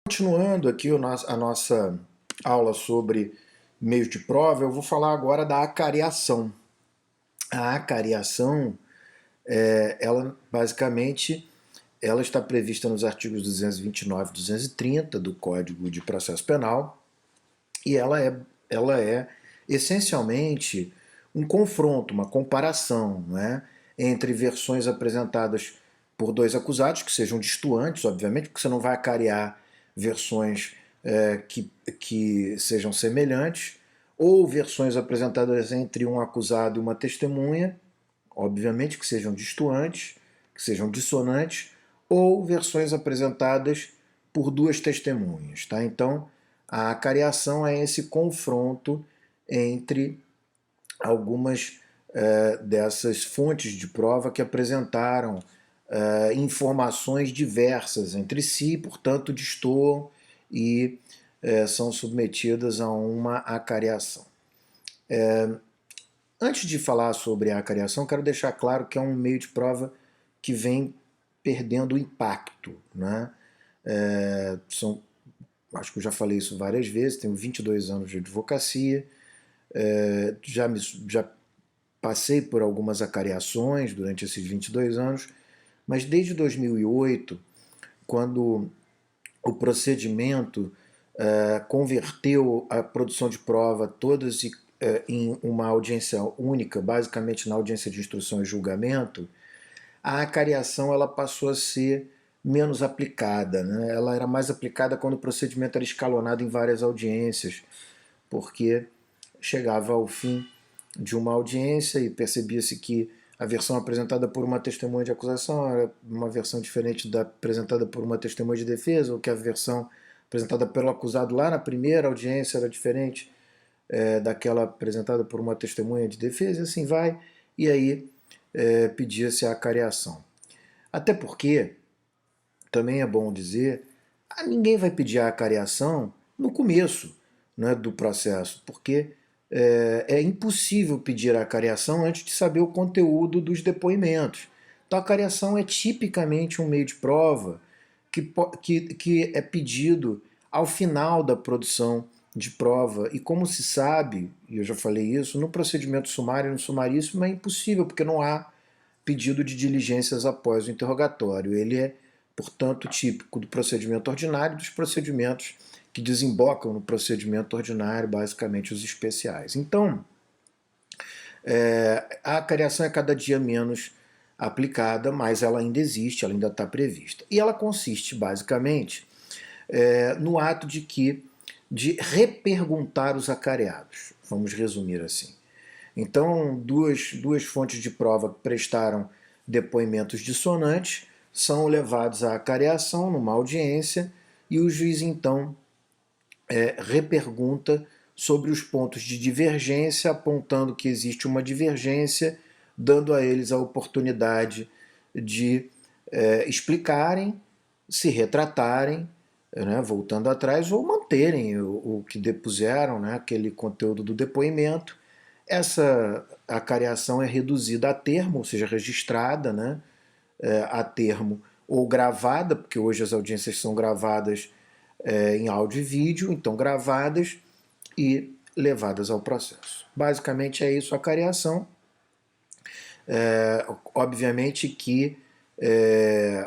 Continuando aqui a nossa aula sobre meios de prova, eu vou falar agora da acariação. A acariação, ela basicamente, ela está prevista nos artigos 229 e 230 do Código de Processo Penal e ela é essencialmente um confronto, uma comparação, né, entre versões apresentadas por dois acusados, que sejam distantes, obviamente, porque você não vai acariar versões que sejam semelhantes, ou versões apresentadas entre um acusado e uma testemunha, obviamente que sejam distantes, que sejam dissonantes, ou versões apresentadas por duas testemunhas. Tá? Então, a acariação é esse confronto entre algumas dessas fontes de prova que apresentaram informações diversas entre si, portanto, destoam e são submetidas a uma acariação. Antes de falar sobre a acariação, quero deixar claro que é um meio de prova que vem perdendo impacto. Né? Acho que eu já falei isso várias vezes, tenho 22 anos de advocacia, já passei por algumas acariações durante esses 22 anos, mas desde 2008, quando o procedimento converteu a produção de prova todas em uma audiência única, basicamente na audiência de instrução e julgamento, a acariação ela passou a ser menos aplicada. Né? Ela era mais aplicada quando o procedimento era escalonado em várias audiências, porque chegava ao fim de uma audiência e percebia-se que a versão apresentada por uma testemunha de acusação era uma versão diferente da apresentada por uma testemunha de defesa, ou que a versão apresentada pelo acusado lá na primeira audiência era diferente daquela apresentada por uma testemunha de defesa, e assim vai, e aí pedia-se a acariação. Até porque, também é bom dizer, ninguém vai pedir a acariação no começo, né, do processo, porque é impossível pedir a acariação antes de saber o conteúdo dos depoimentos. Então a acariação é tipicamente um meio de prova que é pedido ao final da produção de prova. E como se sabe, e eu já falei isso, no procedimento sumário e no sumaríssimo é impossível, porque não há pedido de diligências após o interrogatório. Ele é, portanto, típico do procedimento ordinário e dos procedimentos que desembocam no procedimento ordinário, basicamente os especiais. Então, a acariação é cada dia menos aplicada, mas ela ainda existe, ela ainda está prevista. E ela consiste, basicamente, no ato de reperguntar os acareados. Vamos resumir assim. Então, duas fontes de prova que prestaram depoimentos dissonantes são levados à acareação numa audiência e o juiz, então, repergunta sobre os pontos de divergência, apontando que existe uma divergência, dando a eles a oportunidade de explicarem, se retratarem, né, voltando atrás, ou manterem o que depuseram, né, aquele conteúdo do depoimento. Essa acariação é reduzida a termo, ou seja, registrada, né, a termo ou gravada, porque hoje as audiências são gravadas em áudio e vídeo, então gravadas e levadas ao processo. Basicamente é isso a acariação. Obviamente que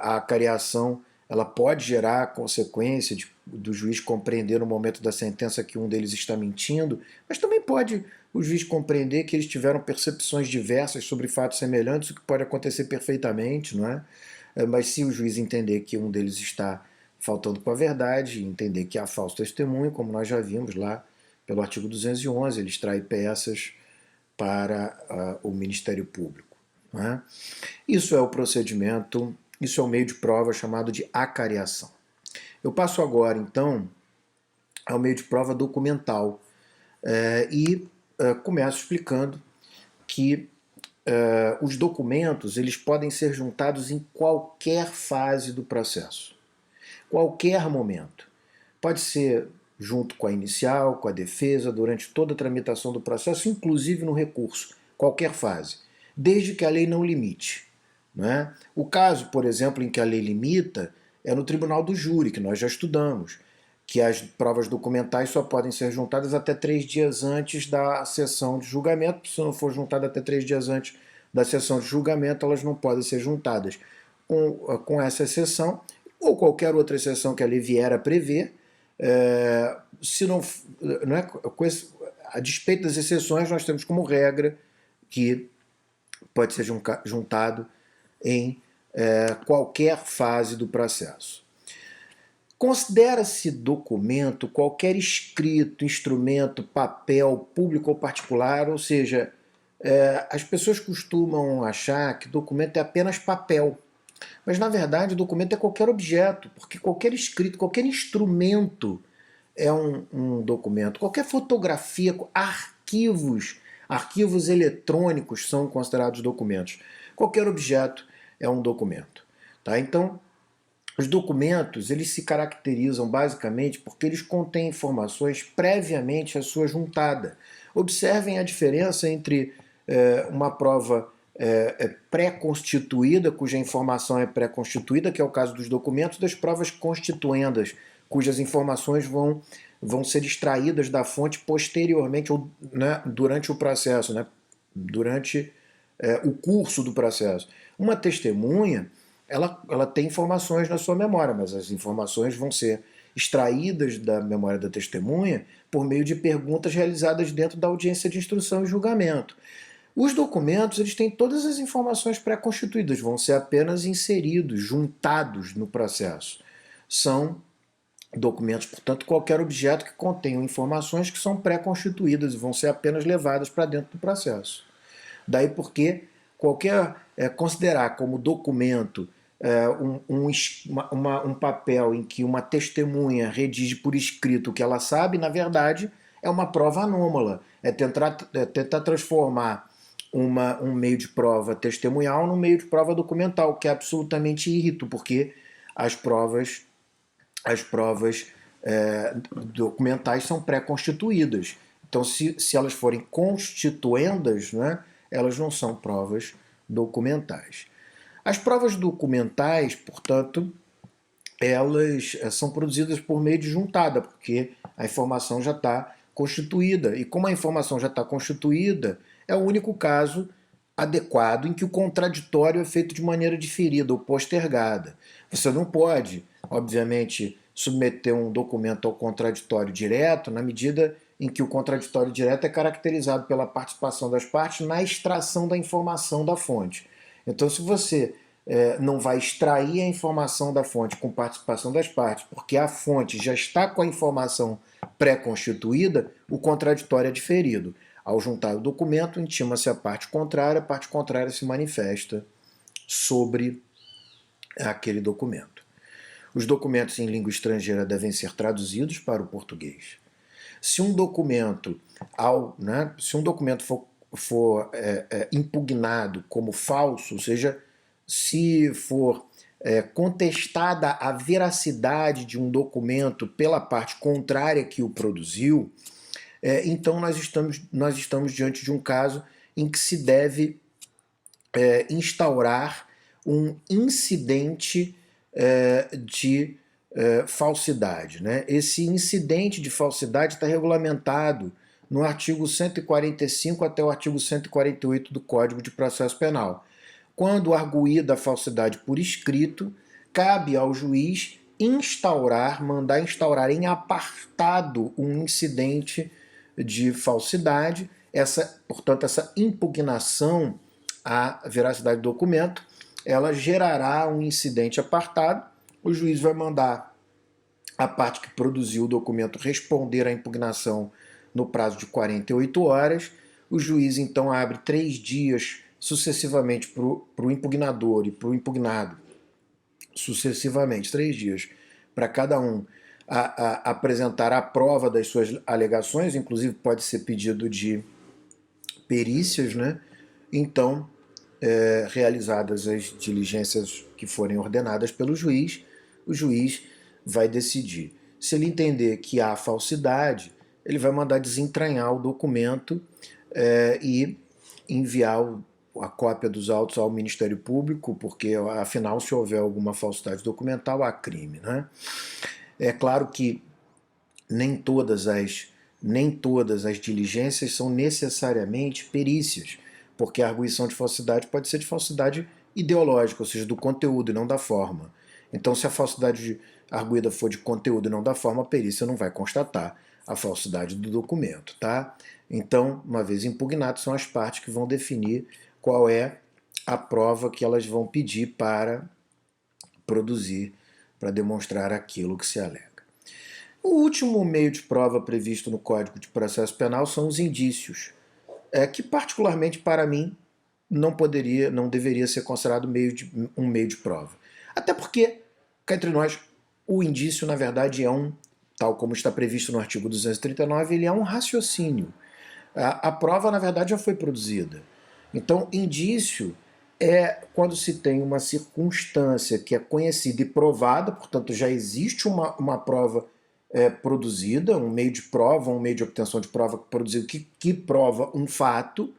a acariação ela pode gerar a consequência do juiz compreender no momento da sentença que um deles está mentindo, mas também pode o juiz compreender que eles tiveram percepções diversas sobre fatos semelhantes, o que pode acontecer perfeitamente, não é? Mas se o juiz entender que um deles está faltando com a verdade, entender que há falso testemunho, como nós já vimos lá pelo artigo 211, ele extrai peças para o Ministério Público. Não é? Isso é o procedimento, isso é o meio de prova chamado de acariação. Eu passo agora, então, ao meio de prova documental e começo explicando que os documentos eles podem ser juntados em qualquer fase do processo, qualquer momento. Pode ser junto com a inicial, com a defesa, durante toda a tramitação do processo, inclusive no recurso, qualquer fase, desde que a lei não limite. Não é? O caso, por exemplo, em que a lei limita é no tribunal do júri, que nós já estudamos. que as provas documentais só podem ser juntadas até 3 dias antes da sessão de julgamento. Se não for juntada até 3 dias antes da sessão de julgamento, elas não podem ser juntadas. Com essa exceção, ou qualquer outra exceção que a lei vier a prever, se não, não é, a despeito das exceções, nós temos como regra que pode ser juntado em qualquer fase do processo. Considera-se documento qualquer escrito, instrumento, papel, público ou particular, ou seja, as pessoas costumam achar que documento é apenas papel, mas na verdade documento é qualquer objeto, porque qualquer escrito, qualquer instrumento é um documento, qualquer fotografia, arquivos eletrônicos são considerados documentos, qualquer objeto é um documento. Tá? Então, os documentos, eles se caracterizam basicamente porque eles contêm informações previamente à sua juntada. Observem a diferença entre uma prova pré-constituída, cuja informação é pré-constituída, que é o caso dos documentos, das provas constituendas, cujas informações vão ser extraídas da fonte posteriormente, ou né, durante o processo, né, durante o curso do processo. Uma testemunha, ela tem informações na sua memória, mas as informações vão ser extraídas da memória da testemunha por meio de perguntas realizadas dentro da audiência de instrução e julgamento. Os documentos, eles têm todas as informações pré-constituídas, vão ser apenas inseridos, juntados no processo. São documentos, portanto, qualquer objeto que contenha informações que são pré-constituídas e vão ser apenas levadas para dentro do processo. Daí porque considerar como documento um papel em que uma testemunha redige por escrito o que ela sabe, na verdade, é uma prova anômala. É tentar transformar um meio de prova testemunhal num meio de prova documental, que é absolutamente irrito, porque as provas documentais são pré-constituídas. Então, se elas forem constituendas, né, elas não são provas documentais. As provas documentais, portanto, elas são produzidas por meio de juntada, porque a informação já está constituída. E como a informação já está constituída, é o único caso adequado em que o contraditório é feito de maneira diferida ou postergada. Você não pode, obviamente, submeter um documento ao contraditório direto na medida em que o contraditório direto é caracterizado pela participação das partes na extração da informação da fonte. Então, se você não vai extrair a informação da fonte com participação das partes, porque a fonte já está com a informação pré-constituída, o contraditório é diferido. Ao juntar o documento, intima-se a parte contrária se manifesta sobre aquele documento. Os documentos em língua estrangeira devem ser traduzidos para o português. Se um documento for impugnado como falso, ou seja, se for contestada a veracidade de um documento pela parte contrária que o produziu, então nós estamos diante de um caso em que se deve instaurar um incidente de falsidade. Né? Esse incidente de falsidade está regulamentado no artigo 145 até o artigo 148 do Código de Processo Penal. Quando arguída a falsidade por escrito, cabe ao juiz mandar instaurar em apartado um incidente de falsidade. Portanto, essa impugnação à veracidade do documento, ela gerará um incidente apartado. O juiz vai mandar a parte que produziu o documento responder à impugnação no prazo de 48 horas. O juiz, então, abre 3 dias sucessivamente para o impugnador e para o impugnado, sucessivamente, 3 dias, para cada um apresentar a prova das suas alegações, inclusive pode ser pedido de perícias, né? Então, realizadas as diligências que forem ordenadas pelo juiz, o juiz vai decidir. Se ele entender que há falsidade, ele vai mandar desentranhar o documento e enviar a cópia dos autos ao Ministério Público, porque, afinal, se houver alguma falsidade documental, há crime. Né? É claro que nem todas as diligências são necessariamente perícias, porque a arguição de falsidade pode ser de falsidade ideológica, ou seja, do conteúdo e não da forma. Então, se a falsidade arguída for de conteúdo e não da forma, a perícia não vai constatar a falsidade do documento, tá? Então, uma vez impugnado, são as partes que vão definir qual é a prova que elas vão pedir para produzir, para demonstrar aquilo que se alega. O último meio de prova previsto no Código de Processo Penal são os indícios, que particularmente para mim não deveria ser considerado um meio de prova. Até porque, cá entre nós, o indício, na verdade, tal como está previsto no artigo 239, ele é um raciocínio. A prova, na verdade, já foi produzida. Então, indício é quando se tem uma circunstância que é conhecida e provada, portanto, já existe uma prova produzida, um meio de prova, um meio de obtenção de prova produzido que prova um fato,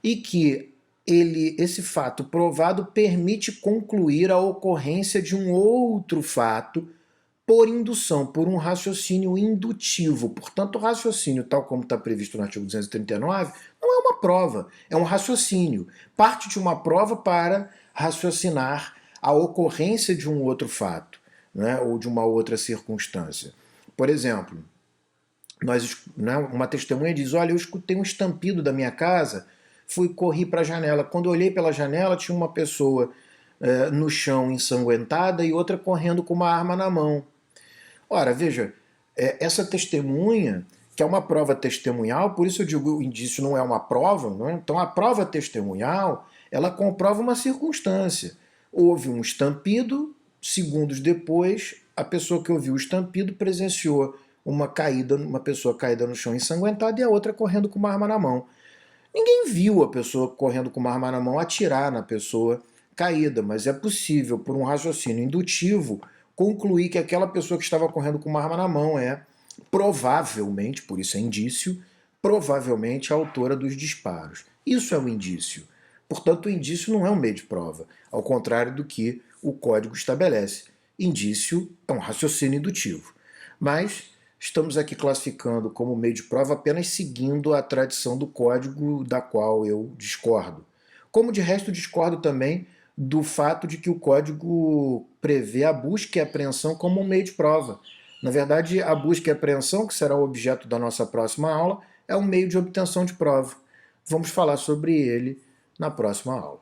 e que esse fato provado permite concluir a ocorrência de um outro fato por indução, por um raciocínio indutivo. Portanto, o raciocínio, tal como está previsto no artigo 239, não é uma prova, é um raciocínio. Parte de uma prova para raciocinar a ocorrência de um outro fato, né, ou de uma outra circunstância. Por exemplo, uma testemunha diz: olha, eu escutei um estampido da minha casa, corri para a janela. Quando eu olhei pela janela, tinha uma pessoa no chão ensanguentada e outra correndo com uma arma na mão. Ora, veja, essa testemunha, que é uma prova testemunhal, por isso eu digo o indício não é uma prova, não é? Então a prova testemunhal, ela comprova uma circunstância. Houve um estampido, segundos depois, a pessoa que ouviu o estampido presenciou uma pessoa caída no chão ensanguentada e a outra correndo com uma arma na mão. Ninguém viu a pessoa correndo com uma arma na mão atirar na pessoa caída, mas é possível, por um raciocínio indutivo, concluir que aquela pessoa que estava correndo com uma arma na mão é provavelmente, por isso é indício, provavelmente a autora dos disparos. Isso é um indício. Portanto, o indício não é um meio de prova, ao contrário do que o Código estabelece. Indício é um raciocínio indutivo. Mas estamos aqui classificando como meio de prova apenas seguindo a tradição do Código, da qual eu discordo. Como de resto discordo também do fato de que o Código prevê a busca e apreensão como um meio de prova. Na verdade, a busca e apreensão, que será o objeto da nossa próxima aula, é um meio de obtenção de prova. Vamos falar sobre ele na próxima aula.